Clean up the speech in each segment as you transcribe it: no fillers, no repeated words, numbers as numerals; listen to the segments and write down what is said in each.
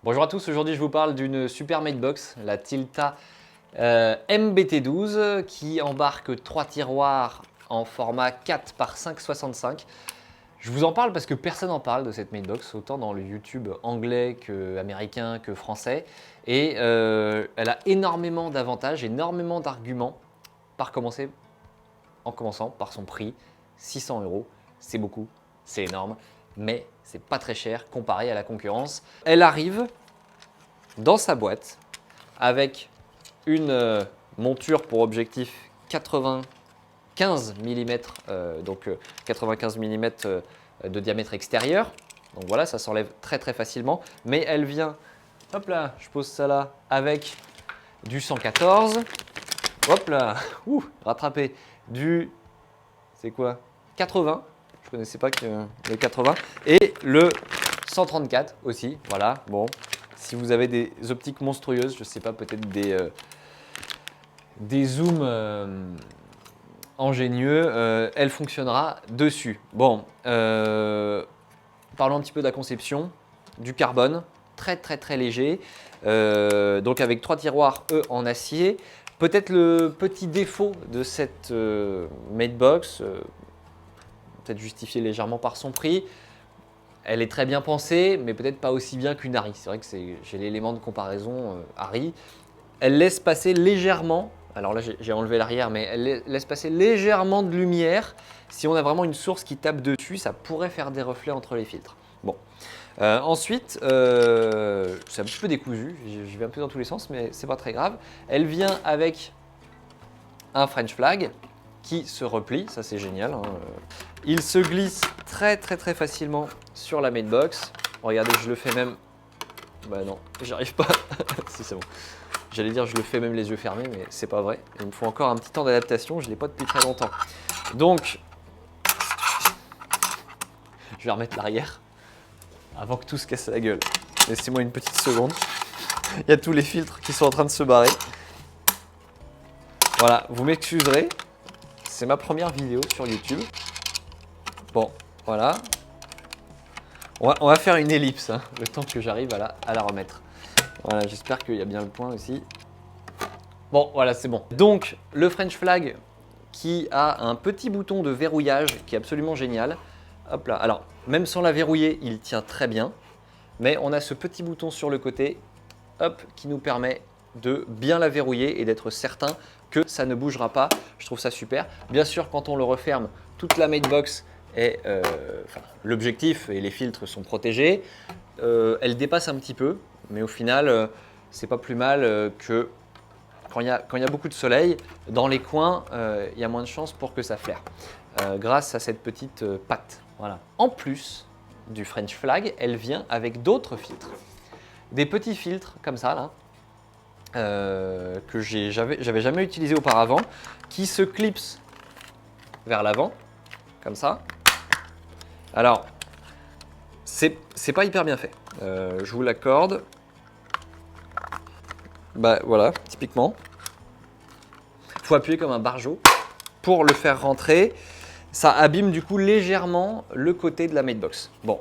Bonjour à tous, aujourd'hui je vous parle d'une super matebox, la Tilta MBT12 qui embarque 3 tiroirs en format 4 par 5,65. Je vous en parle parce que personne n'en parle de cette matebox, autant dans le YouTube anglais que américain que français. Et elle a énormément d'avantages, énormément d'arguments, en commençant par son prix, 600 €. C'est beaucoup, c'est énorme, mais c'est pas très cher comparé à la concurrence. Elle arrive dans sa boîte avec une monture pour objectif 95 mm, donc 95 mm de diamètre extérieur. Donc voilà, ça s'enlève très très facilement. Mais elle vient, hop là, je pose ça là, avec du 114. Hop là, rattrapé, du, c'est quoi, 80. Je connaissais pas que le 80. Et le 134 aussi, voilà, bon. Si vous avez des optiques monstrueuses, je ne sais pas, peut-être des zooms ingénieux, elle fonctionnera dessus. Bon, parlons un petit peu de la conception, du carbone, très très très léger, donc avec 3 tiroirs en acier. Peut-être le petit défaut de cette matebox, peut-être justifié légèrement par son prix. Elle est très bien pensée, mais peut-être pas aussi bien qu'une Harry. C'est vrai que j'ai l'élément de comparaison Harry. Elle laisse passer légèrement, alors là j'ai enlevé l'arrière, mais elle laisse passer légèrement de lumière. Si on a vraiment une source qui tape dessus, ça pourrait faire des reflets entre les filtres. Bon. Ensuite, c'est un petit peu décousu, je vais un peu dans tous les sens, mais c'est pas très grave. Elle vient avec un French flag qui se replie, ça c'est génial, hein. Il se glisse très très très facilement sur la matebox. Regardez, je le fais même. Bah non, j'y arrive pas. Si, c'est bon. J'allais dire je le fais même les yeux fermés, mais c'est pas vrai. Il me faut encore un petit temps d'adaptation, je l'ai pas depuis très longtemps. Donc, je vais remettre l'arrière avant que tout se casse la gueule. Laissez-moi une petite seconde. Il y a tous les filtres qui sont en train de se barrer. Voilà, vous m'excuserez. C'est ma première vidéo sur YouTube. Bon, voilà. On va faire une ellipse, hein, le temps que j'arrive à la remettre. Voilà, j'espère qu'il y a bien le point aussi. Bon, voilà, c'est bon. Donc, le French flag qui a un petit bouton de verrouillage qui est absolument génial. Hop là. Alors, même sans la verrouiller, il tient très bien. Mais on a ce petit bouton sur le côté, hop, qui nous permet de bien la verrouiller et d'être certain que ça ne bougera pas. Je trouve ça super. Bien sûr, quand on le referme, toute la matebox est, l'objectif et les filtres sont protégés. Elle dépasse un petit peu, mais au final, c'est pas plus mal que quand il y a beaucoup de soleil, dans les coins, il y a moins de chances pour que ça flaire, grâce à cette petite patte. Voilà. En plus du French flag, elle vient avec d'autres filtres. Des petits filtres comme ça, là, que j'avais jamais utilisé auparavant, qui se clipsent vers l'avant, comme ça. Alors, c'est pas hyper bien fait. Je vous l'accorde. Bah voilà, typiquement. Il faut appuyer comme un barjot pour le faire rentrer. Ça abîme du coup légèrement le côté de la matebox. Bon.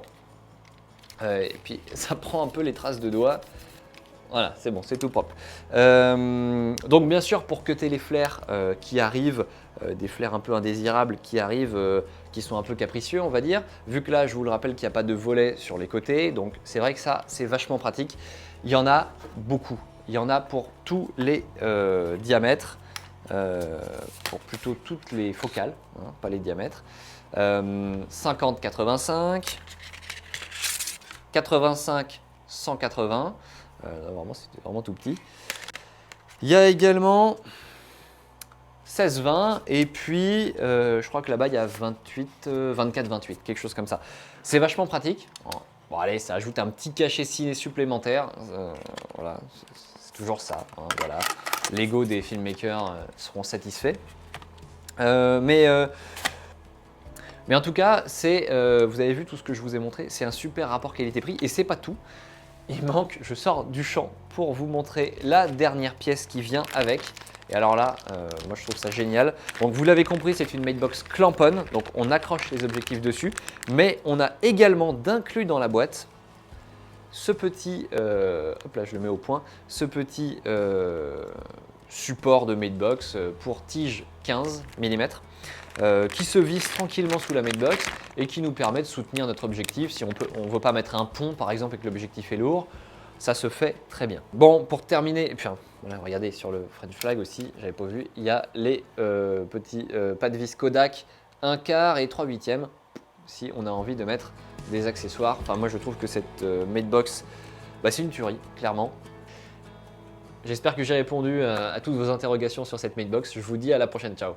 Et puis ça prend un peu les traces de doigts. Voilà, c'est bon, c'est tout propre. Donc bien sûr, pour cutter les flares qui arrivent, des flares un peu indésirables qui arrivent, qui sont un peu capricieux, on va dire. Vu que là, je vous le rappelle qu'il n'y a pas de volet sur les côtés, donc c'est vrai que ça, c'est vachement pratique. Il y en a beaucoup. Il y en a pour tous les diamètres, pour plutôt toutes les focales, hein, pas les diamètres. 50-85, 85-180. Vraiment, c'était vraiment tout petit. Il y a également 16-20 et puis je crois que là-bas il y a 24-28, quelque chose comme ça. C'est vachement pratique. Bon allez, ça ajoute un petit cachet ciné supplémentaire. Voilà, c'est toujours ça, hein, voilà. L'ego des filmmakers seront satisfaits. Mais en tout cas, vous avez vu tout ce que je vous ai montré, c'est un super rapport qualité-prix et c'est pas tout. Il manque, je sors du champ pour vous montrer la dernière pièce qui vient avec. Et alors là, moi je trouve ça génial. Donc vous l'avez compris, c'est une matebox clamp-on, donc on accroche les objectifs dessus. Mais on a également d'inclus dans la boîte ce petit, hop là je le mets au point, ce petit support de matebox pour tige 15 mm qui se visse tranquillement sous la matebox et qui nous permet de soutenir notre objectif. Si on ne veut pas mettre un pont par exemple et que l'objectif est lourd, ça se fait très bien. Bon, pour terminer, et puis voilà, regardez sur le French Flag aussi, j'avais pas vu, il y a les petits pas de vis Kodak 1/4 et 3/8 si on a envie de mettre des accessoires. Enfin, moi je trouve que cette matebox, bah, c'est une tuerie, clairement. J'espère que j'ai répondu à toutes vos interrogations sur cette matebox. Je vous dis à la prochaine, ciao.